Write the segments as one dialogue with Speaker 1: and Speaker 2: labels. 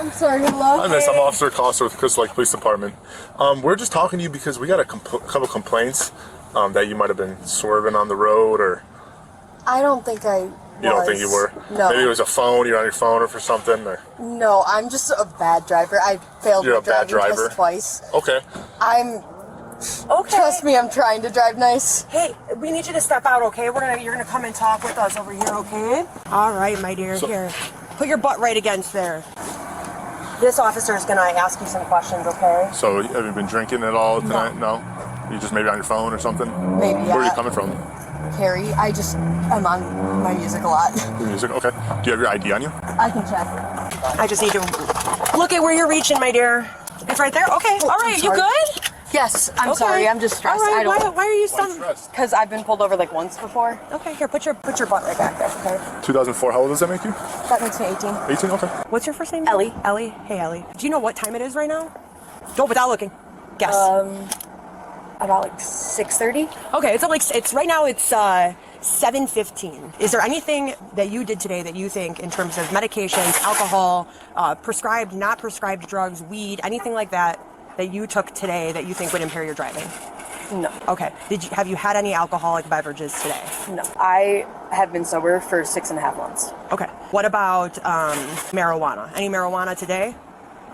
Speaker 1: I'm sorry, hello.
Speaker 2: Hi, miss. I'm Officer Costa with Crystal Lake Police Department. We're just talking to you because we got a couple complaints that you might have been swerving on the road, or...
Speaker 1: I don't think I was.
Speaker 2: You don't think you were?
Speaker 1: No.
Speaker 2: Maybe it was a phone, you're on your phone or for something, or...
Speaker 1: No, I'm just a bad driver. I failed my driving test twice.
Speaker 2: Okay.
Speaker 1: Trust me, I'm trying to drive nice.
Speaker 3: Hey, we need you to step out, okay? You're gonna come and talk with us over here, okay? All right, my dear. Here, put your butt right against there. This officer is gonna ask you some questions, okay?
Speaker 2: So, have you been drinking at all tonight? No. You just maybe on your phone or something?
Speaker 1: Maybe.
Speaker 2: Where are you coming from?
Speaker 1: Harry, I'm on my music a lot.
Speaker 2: Your music? Okay. Do you have your ID on you?
Speaker 1: I can check.
Speaker 3: I just need to look at where you're reaching, my dear. It's right there. Okay. All right. You good?
Speaker 1: Yes. I'm sorry. I'm just stressed.
Speaker 3: All right. Why are you stressed?
Speaker 1: Because I've been pulled over like once before.
Speaker 3: Okay. Here, put your butt right back there. Okay.
Speaker 2: 2004. How old does that make you?
Speaker 1: That makes me 18.
Speaker 2: 18. Okay.
Speaker 3: What's your first name?
Speaker 1: Ellie.
Speaker 3: Ellie. Hey, Ellie. Do you know what time it is right now? Go without looking. Guess.
Speaker 1: About like 6:30.
Speaker 3: Okay. It's right now. It's 7:15. Is there anything that you did today that you think, in terms of medications, alcohol, prescribed, not prescribed drugs, weed, anything like that, that you took today that you think would impair your driving?
Speaker 1: No.
Speaker 3: Okay. Have you had any alcoholic beverages today?
Speaker 1: No. I have been sober for 6.5 months.
Speaker 3: Okay. What about marijuana? Any marijuana today?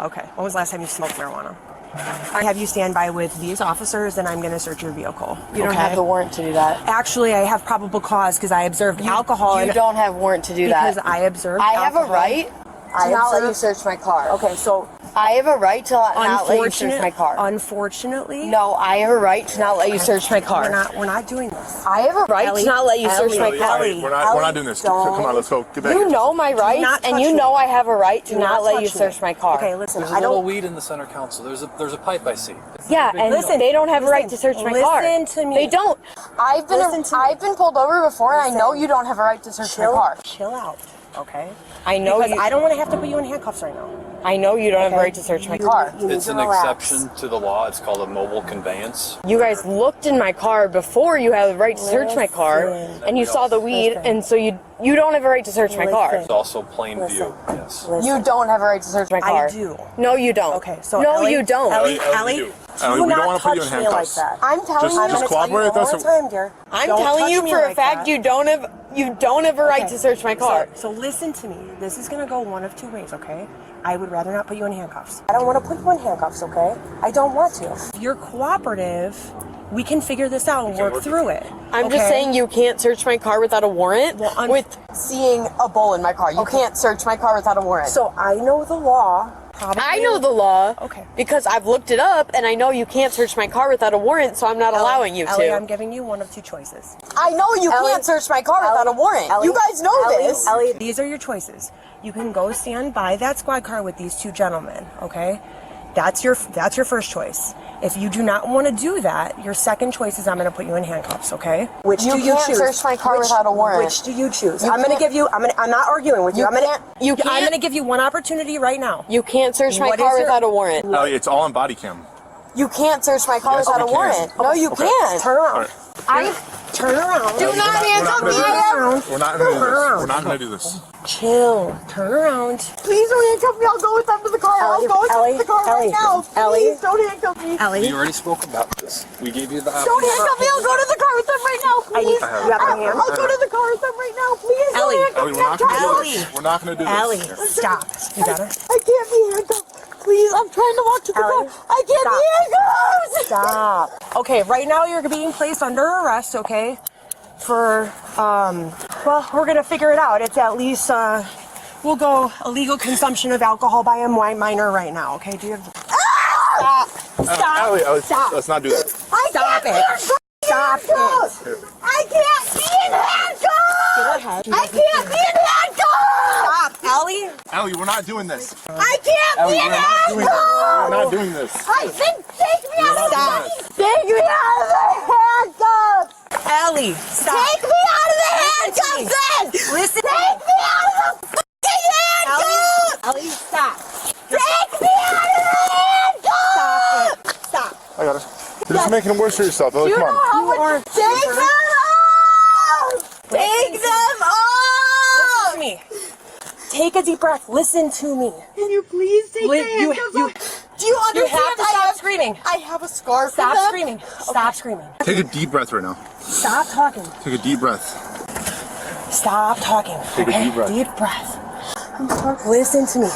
Speaker 3: Okay. When was the last time you smoked marijuana? I have you stand by with these officers, and I'm going to search your vehicle.
Speaker 1: You don't have the warrant to do that.
Speaker 3: Actually, I have probable cause because I observed alcohol.
Speaker 1: You don't have warrant to do that.
Speaker 3: Because I observed
Speaker 1: I
Speaker 3: alcohol.
Speaker 1: have a right to not let you search my car.
Speaker 3: Okay, so...
Speaker 1: I have a right to not let you search my car.
Speaker 3: Unfortunately...
Speaker 1: No, I have a right to not let you search my car.
Speaker 3: We're not doing this.
Speaker 1: I have a right to not let you search my car.
Speaker 2: We're not doing this. Come on, let's go. Get back.
Speaker 1: You know my rights, and you know I have a right to not let you search my car.
Speaker 3: Okay, listen,
Speaker 4: There's a little weed in the center console. There's a pipe I see.
Speaker 1: Yeah, and listen, they don't have a right to search my car.
Speaker 3: Listen to me.
Speaker 1: They don't. I've been pulled over before, and I know you don't have a right to search my car.
Speaker 3: Chill out, okay?
Speaker 1: I know
Speaker 3: because I don't want to have to put you in handcuffs right now.
Speaker 1: I know you don't have a right to search my car.
Speaker 4: It's an exception to the law. It's called a mobile conveyance.
Speaker 1: You guys looked in my car before you had the right to search my car, and you saw the weed, and so you don't have a right to search my car.
Speaker 4: It's also plain view. Yes.
Speaker 1: You don't have a right to search my car.
Speaker 3: I do.
Speaker 1: No, you don't.
Speaker 3: Okay, so
Speaker 1: no,
Speaker 3: Ellie,
Speaker 1: you don't.
Speaker 3: Ellie,
Speaker 2: we don't want to put you in handcuffs.
Speaker 3: Like that.
Speaker 1: I'm telling you.
Speaker 2: Just cooperate with us.
Speaker 1: I'm telling you for a fact you don't have a right to search my car.
Speaker 3: So listen to me. This is going to go one of two ways, okay? I would rather not put you in handcuffs. I don't want to put you in handcuffs, okay? I don't want to. If you're cooperative, we can figure this out and work through it.
Speaker 1: I'm just saying you can't search my car without a warrant with seeing a bull in my car. You can't search my car without a warrant.
Speaker 3: So I know the law.
Speaker 1: I know the law.
Speaker 3: Okay.
Speaker 1: Because I've looked it up, and I know you can't search my car without a warrant, so I'm not allowing you to.
Speaker 3: Ellie, I'm giving you one of two choices.
Speaker 1: I know you can't search my car without a warrant. You guys know this.
Speaker 3: Ellie, these are your choices. You can go stand by that squad car with these two gentlemen, okay? That's your first choice. If you do not want to do that, your second choice is I'm going to put you in handcuffs, okay? Which do you choose?
Speaker 1: You can't search my car without a warrant.
Speaker 3: Which do you choose? I'm going to give you. I'm not arguing with you. I'm going to give you one opportunity right now.
Speaker 1: You can't search my car without a warrant.
Speaker 2: Ellie, it's all on body cam.
Speaker 1: You can't search my car without a warrant. No, you can't.
Speaker 3: Turn around. Turn around.
Speaker 1: Do not handcuff me.
Speaker 2: We're not going to do this. We're not going to do this.
Speaker 3: Chill. Turn around.
Speaker 1: Please don't handcuff me. I'll go with them to the car. I'll go with them to the car right now. Please don't handcuff me.
Speaker 3: Ellie.
Speaker 4: We already spoke about this. We gave you the option.
Speaker 1: Don't handcuff me. I'll go to the car with them right now. Please. I'll go to the car with them right now. Please don't handcuff me.
Speaker 2: We're not going to do this. We're not going to do this.
Speaker 3: Ellie, stop. You got her?
Speaker 1: I can't be handcuffed. Please, I'm trying to walk to the car. I can't be handcuffed.
Speaker 3: Stop. Okay, right now you're being placed under arrest, okay? For, well, we're going to figure it out. It's at least, we'll go illegal consumption of alcohol by a minor right now, okay? Do you have... Stop.
Speaker 2: Ellie,
Speaker 3: Stop.
Speaker 2: Let's not do that.
Speaker 3: Stop it. Stop it.
Speaker 1: I can't be in handcuffs.
Speaker 3: Go ahead.
Speaker 1: I can't be in handcuffs.
Speaker 3: Stop, Ellie.
Speaker 2: Ellie, we're not doing this.
Speaker 1: I can't be in handcuffs.
Speaker 2: We're not doing this.
Speaker 1: I said take me out of
Speaker 3: Stop.
Speaker 1: Take me out of the handcuffs.
Speaker 3: Ellie, stop.
Speaker 1: Take me out of the handcuffs then.
Speaker 3: Listen.
Speaker 1: Take me out of the fucking handcuffs.
Speaker 3: Ellie, stop.
Speaker 1: Take me out of the handcuffs.
Speaker 3: Stop.
Speaker 2: I got it. You're just making it worse for yourself, Ellie. Come on.
Speaker 1: Take them off. Take them off.
Speaker 3: Listen to me. take a deep breath. Listen to me.
Speaker 5: Can you please take the handcuffs off? Do you understand?
Speaker 3: You have to stop screaming.
Speaker 5: I have a scar.
Speaker 3: Stop screaming. Stop screaming.
Speaker 2: Take a deep breath right now.
Speaker 3: Stop talking.
Speaker 2: Take a deep breath.
Speaker 3: Stop talking.
Speaker 2: Take a deep breath.
Speaker 3: Deep breath. Listen to me.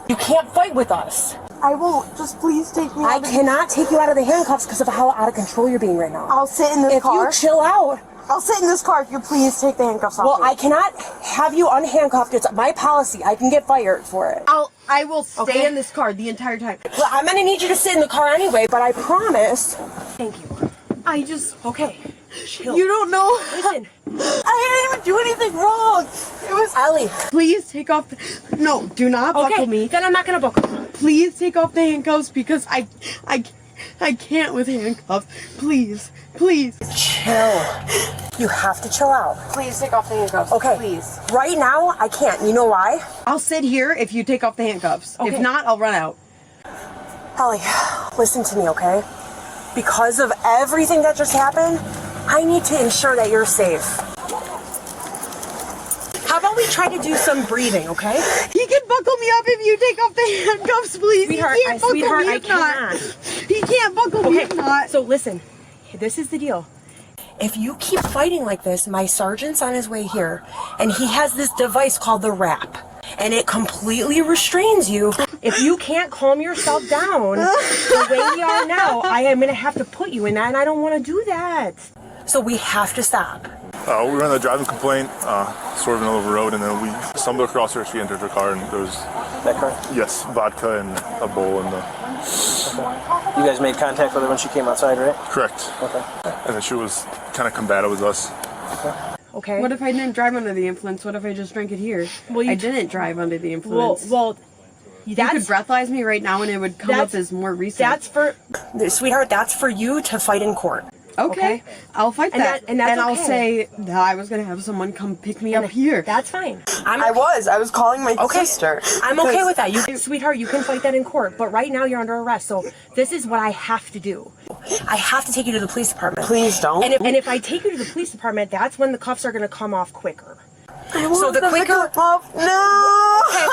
Speaker 3: You can't fight with us.
Speaker 5: I won't. Just please take me
Speaker 3: I
Speaker 5: out.
Speaker 3: cannot take you out of the handcuffs because of how out of control you're being right now.
Speaker 5: I'll sit in this car.
Speaker 3: If you chill out.
Speaker 5: I'll sit in this car if you please take the handcuffs off.
Speaker 3: Well,
Speaker 5: me.
Speaker 3: I cannot have you unhandcuffed. It's my policy. I can get fired for it.
Speaker 5: I will stay
Speaker 3: Okay.
Speaker 5: in this car the entire time.
Speaker 3: Well, I'm gonna need you to sit in the car anyway, but I promise. Thank you.
Speaker 5: I just.
Speaker 3: Okay. Chill.
Speaker 5: You don't know.
Speaker 3: Listen.
Speaker 5: I didn't even do anything wrong. It was.
Speaker 3: Ellie.
Speaker 5: Please take off. No, do not buckle
Speaker 3: Okay.
Speaker 5: me.
Speaker 3: Then I'm not gonna buckle.
Speaker 5: Please take off the handcuffs because I can't with handcuffs. Please.
Speaker 3: Chill. You have to chill out.
Speaker 5: Please take off the handcuffs.
Speaker 3: Okay.
Speaker 5: Please.
Speaker 3: Right now, I can't. You know why?
Speaker 5: I'll sit here if you take off the handcuffs.
Speaker 3: Okay.
Speaker 5: If not, I'll run out.
Speaker 3: Ellie, listen to me, okay? Because of everything that just happened, I need to ensure that you're safe. How about we try to do some breathing, okay?
Speaker 5: He can buckle me up if you take off the handcuffs, please.
Speaker 3: Sweetheart,
Speaker 5: he can't buckle me
Speaker 3: I
Speaker 5: if not.
Speaker 3: cannot.
Speaker 5: He can't buckle me if not.
Speaker 3: So listen, this is the deal. If you keep fighting like this, my sergeant's on his way here, and he has this device called the wrap, and it completely restrains you. If you can't calm yourself down the way we are now, I am going to have to put you in that, and I don't want to do that. So we have to stop.
Speaker 2: We were on the driving complaint, swerving over the road, and then we stumbled across her. She entered her car, and there was
Speaker 6: That car?
Speaker 2: yes, vodka and a bowl in the.
Speaker 6: You guys made contact with her when she came outside, right?
Speaker 2: Correct.
Speaker 6: Okay.
Speaker 2: And then she was kind of combative with us.
Speaker 3: Okay?
Speaker 5: What if I didn't drive under the influence? What if I just drank it here?
Speaker 3: Well,
Speaker 5: I didn't drive under the influence.
Speaker 3: well,
Speaker 5: you could breathalyze me right now and it would come up
Speaker 3: that's-
Speaker 5: as more recent.
Speaker 3: that's for, sweetheart, that's for you to fight in court.
Speaker 5: okay. I'll fight
Speaker 3: And
Speaker 5: that.
Speaker 3: and that's
Speaker 5: I'll
Speaker 3: okay.
Speaker 5: say that I was going to have someone come pick me up here.
Speaker 3: That's fine.
Speaker 7: I was calling my sister.
Speaker 3: I'm okay with that. Sweetheart, you can fight that in court, but right now you're under arrest. So this is what I have to do. I have to take you to the police department.
Speaker 7: Please don't.
Speaker 3: And if I take you to the police department, that's when the cuffs are going to come off quicker.
Speaker 7: So
Speaker 3: the quicker.
Speaker 7: No.
Speaker 3: Okay.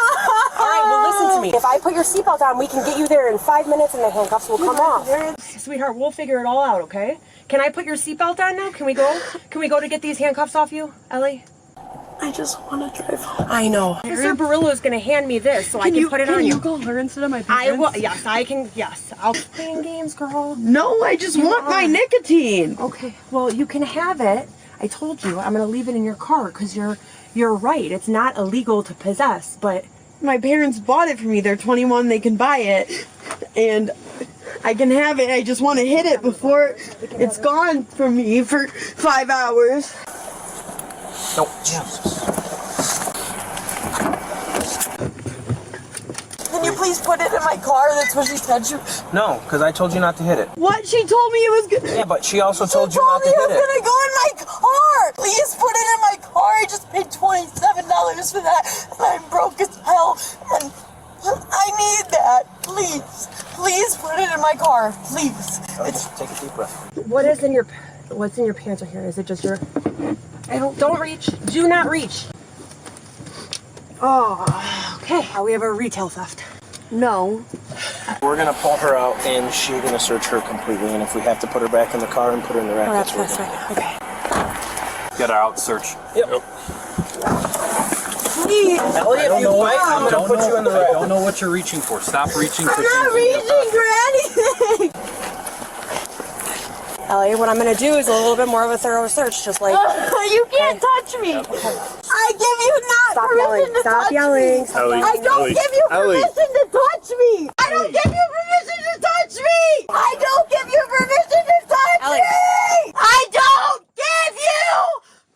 Speaker 3: All right. Well, listen to me. If I put your seatbelt on, we can get you there in 5 minutes, and the handcuffs will come off. Sweetheart, we'll figure it all out. Okay? Can I put your seatbelt on now? Can we go? Can we go to get these handcuffs off you, Ellie?
Speaker 7: I just want to drive home.
Speaker 3: I know. Officer Barillo is going to hand me this so I can put it on
Speaker 5: Can
Speaker 3: you.
Speaker 5: you call her instead of my
Speaker 3: I
Speaker 5: parents?
Speaker 3: will. Yes, I can. Yes, I'll playing games, girl.
Speaker 5: No, I just want my nicotine.
Speaker 3: Okay. Well, you can have it. I told you I'm going to leave it in your car because you're right. It's not illegal to possess, but
Speaker 5: My parents bought it for me. They're 21. They can buy it. And I can have it. I just want to hit it before it's gone from me for 5 hours.
Speaker 6: No, Jesus.
Speaker 7: Can you please put it in my car? That's what she said. She
Speaker 6: No, because I told you not to hit it.
Speaker 5: What? She told me it was good.
Speaker 6: Yeah, but she also told you
Speaker 7: told
Speaker 6: not
Speaker 7: me
Speaker 6: to
Speaker 7: it
Speaker 6: hit
Speaker 7: was
Speaker 6: it.
Speaker 7: gonna go in my car. Please put it in my car. I just paid $27 for that, and I'm broke as hell, and I need that. Please put it in my car. Please. It's
Speaker 6: Take a deep breath.
Speaker 3: what's in your pants right here? Is it just your? Don't reach. Do not reach. Oh, okay. We have a retail theft.
Speaker 5: No.
Speaker 6: We're going to pull her out and she's going to search her completely. And if we have to put her back in the car and put her in the rack, that's what we're
Speaker 3: fine.
Speaker 6: doing.
Speaker 3: Okay.
Speaker 4: Get her out, search.
Speaker 6: Yep.
Speaker 7: please.
Speaker 6: Elliot, if you fight, I'm going to put you in the
Speaker 4: I
Speaker 6: rack.
Speaker 4: don't know what you're reaching for. Stop reaching for
Speaker 7: I'm not reaching for anything.
Speaker 3: Ellie, what I'm gonna do is a little bit more of a thorough search, just like.
Speaker 7: You can't touch me. I give you not
Speaker 3: Stop
Speaker 7: permission
Speaker 3: yelling.
Speaker 7: to
Speaker 3: Stop
Speaker 7: touch
Speaker 3: yelling.
Speaker 7: me.
Speaker 2: Ellie,
Speaker 7: I don't
Speaker 2: Ellie,
Speaker 7: give you
Speaker 2: Ellie.
Speaker 7: permission to touch me. I don't give you permission to touch me. I don't give you permission to touch
Speaker 3: Ellie.
Speaker 7: me. I don't give you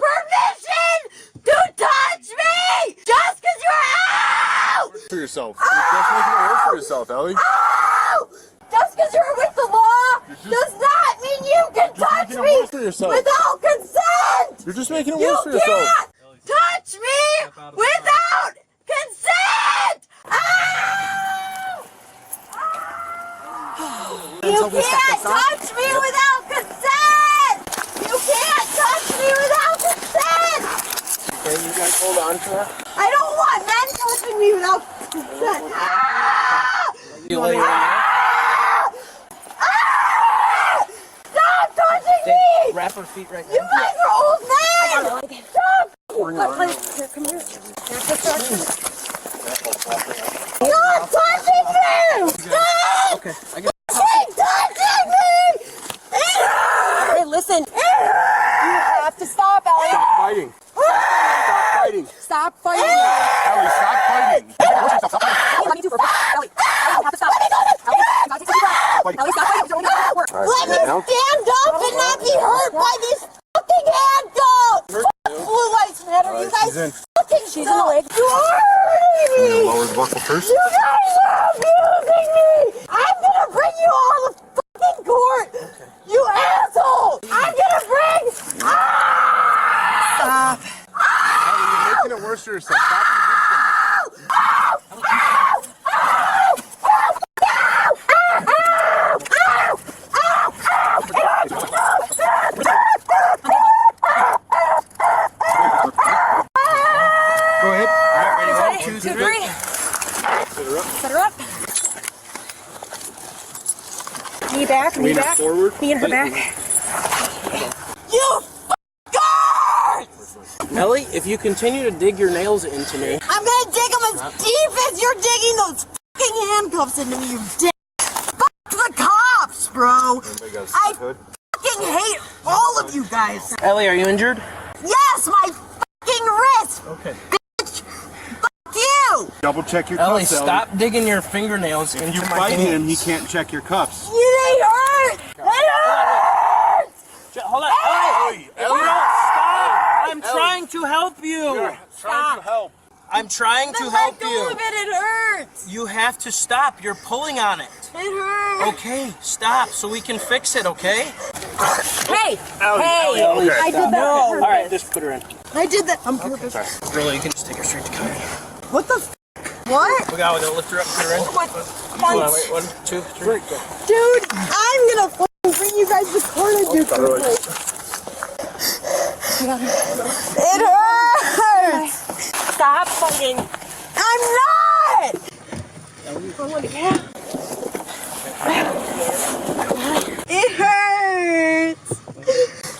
Speaker 7: permission to touch me. Just because you're out.
Speaker 2: For yourself. You're just making it worse for yourself, Ellie.
Speaker 7: Out. Just because you're with the law does not mean you can touch
Speaker 2: making it
Speaker 7: me
Speaker 2: worse for yourself.
Speaker 7: without consent.
Speaker 2: You're just making it
Speaker 7: You
Speaker 2: worse for yourself.
Speaker 7: can't touch me without consent! Ow! You can't touch me without consent! You can't touch me without consent!
Speaker 6: Okay, you guys hold on to her.
Speaker 7: I don't want men touching
Speaker 6: You lay right
Speaker 7: Stop touching me!
Speaker 6: now. Wrap her feet right
Speaker 7: You
Speaker 6: now.
Speaker 7: guys are old men! Stop!
Speaker 3: Here, come here.
Speaker 7: Stop touching me! Stop!
Speaker 6: Okay, I got
Speaker 7: Keep touching me!
Speaker 3: Hey, listen. You have to stop, Ellie.
Speaker 2: Fighting.
Speaker 3: Stop fighting.
Speaker 2: Ellie, stop fighting.
Speaker 3: Let me do for Ellie. You have to stop. Ellie, you gotta take some breath. Ellie, stop fighting.
Speaker 7: Let me stand up and not be hurt by these fucking handcuffs! Blue lights matter, you guys fucking
Speaker 3: She's in the leg.
Speaker 7: You are hurting me!
Speaker 2: Lower the buckle first.
Speaker 7: You guys are abusing me! I'm gonna bring you all to fucking court! You asshole! I'm gonna bring...
Speaker 3: Stop.
Speaker 2: Ellie, you're making it worse for yourself. Stop
Speaker 6: Go ahead. All right, ready? 1, 2, 3.
Speaker 3: Set her up. Knee back, knee
Speaker 6: Lean her
Speaker 3: back.
Speaker 6: forward.
Speaker 3: Knee in her back.
Speaker 7: You guards!
Speaker 6: Ellie, if you continue to dig your nails into me,
Speaker 7: I'm gonna dig them as deep as you're digging those fucking handcuffs into me, you dick! Fuck the cops, bro! I fucking hate all of you guys!
Speaker 6: Ellie, are you injured?
Speaker 7: Yes, my fucking wrist!
Speaker 6: Okay.
Speaker 7: Bitch! Fuck you!
Speaker 2: Double check your
Speaker 6: Ellie,
Speaker 2: cuffs, Ellie.
Speaker 6: stop digging your fingernails into
Speaker 2: You
Speaker 6: my
Speaker 2: fight
Speaker 6: hands.
Speaker 2: him, he can't check your cuffs.
Speaker 7: They hurt! It hurts!
Speaker 6: Hold on. Ellie! Ellie! Stop! I'm trying to help you.
Speaker 2: Trying to help.
Speaker 6: I'm trying to
Speaker 7: Let
Speaker 6: help
Speaker 7: go
Speaker 6: you.
Speaker 7: of it hurts!
Speaker 6: You have to stop. You're pulling on it.
Speaker 7: It hurts!
Speaker 6: Okay, stop so we can fix it, okay?
Speaker 3: Hey!
Speaker 6: Ellie,
Speaker 3: Hey!
Speaker 6: Ellie,
Speaker 3: I did that
Speaker 6: No!
Speaker 3: on purpose.
Speaker 6: All right, just put her in.
Speaker 3: I did that on purpose.
Speaker 6: Really, you can just take her straight to county.
Speaker 3: What the What?
Speaker 6: We gotta lift her up, put her in.
Speaker 3: What?
Speaker 6: Hold on, wait, 1, 2, 3, go.
Speaker 3: Dude, I'm gonna fucking bring you guys the corner dude.
Speaker 7: It hurts!
Speaker 3: Stop fighting.
Speaker 7: I'm not!
Speaker 3: It hurts.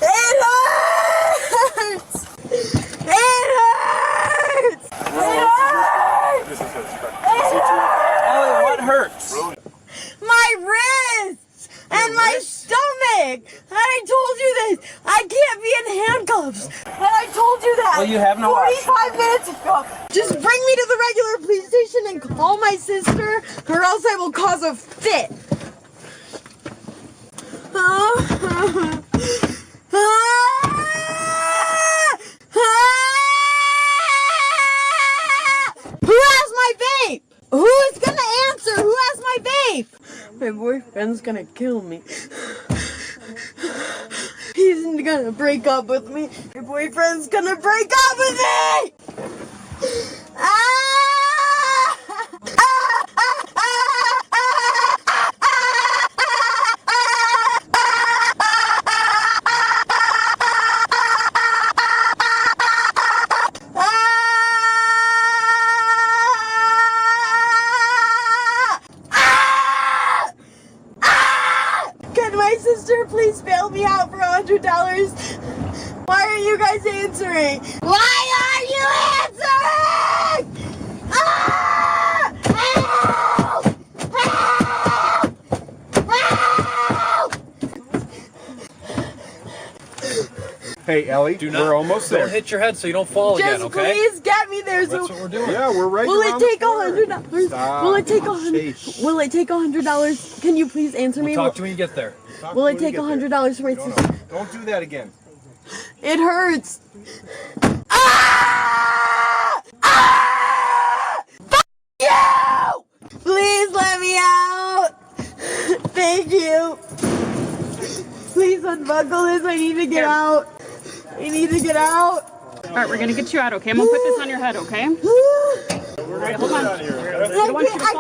Speaker 7: It hurts! It hurts!
Speaker 6: Ellie, what hurts?
Speaker 3: My wrists and my stomach. And I told you this. I can't be in handcuffs. And I told you that.
Speaker 6: Well, you have no
Speaker 3: 45 minutes ago. Just bring me to the regular police station and call my sister, or else I will cause a fit. Who has my vape? Who is gonna answer? Who has my vape? My boyfriend's gonna kill me. He's gonna break up with me. My boyfriend's gonna break up with me! Can my sister please bail me out for $100? Why are you guys answering? Why are you answering? Ah! Help! Help! Help!
Speaker 2: Hey, Ellie, we're almost there.
Speaker 4: Don't hit your head so you don't fall again,
Speaker 3: Just
Speaker 4: okay?
Speaker 3: please get me there.
Speaker 4: That's
Speaker 3: So
Speaker 4: what we're doing.
Speaker 2: Yeah, we're right
Speaker 3: will
Speaker 2: around
Speaker 3: it take
Speaker 2: the corner.
Speaker 3: $100?
Speaker 2: Stop.
Speaker 3: Will it take
Speaker 2: Sheesh.
Speaker 3: Will it take $100? Can you please answer me?
Speaker 4: Talk to me when you get there.
Speaker 3: Will it take $100 for my sister?
Speaker 2: Don't do that again.
Speaker 3: It hurts. Ah! Ah! Fuck you! Please let me out. Thank you. Please unbuckle this. I need to get out. I need to get out.
Speaker 8: All right, we're gonna get you out, okay? I'm gonna put this on your head, okay? All right, hold on.
Speaker 3: I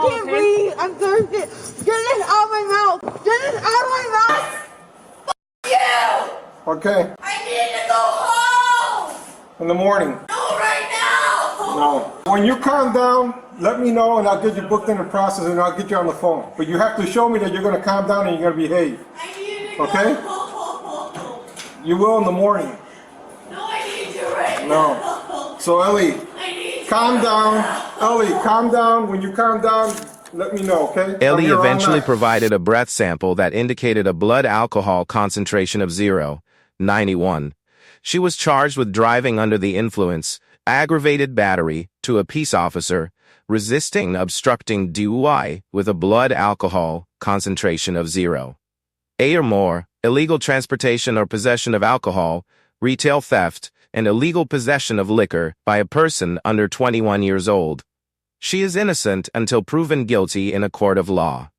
Speaker 3: can't breathe. I'm thirsty. Get this out of my mouth. Get this out of my mouth.
Speaker 2: Okay.
Speaker 7: I need to go home!
Speaker 2: In the morning.
Speaker 7: No, right now!
Speaker 9: No. When you calm down, let me know and I'll get you booked in the process and I'll get you on the phone. But you have to show me that you're going to calm down and you're going to behave. Okay? You will in the morning.
Speaker 7: No, I need you right
Speaker 9: No. So Ellie, calm down. Ellie, calm down. When you calm down, let me know, okay?
Speaker 10: Ellie eventually provided a breath sample that indicated a blood alcohol concentration of 0.91. She was charged with driving under the influence, aggravated battery to a peace officer, resisting obstructing DUI with a blood alcohol concentration of 0.8 or more, illegal transportation or possession of alcohol, retail theft, and illegal possession of liquor by a person under 21 years old. She is innocent until proven guilty in a court of law.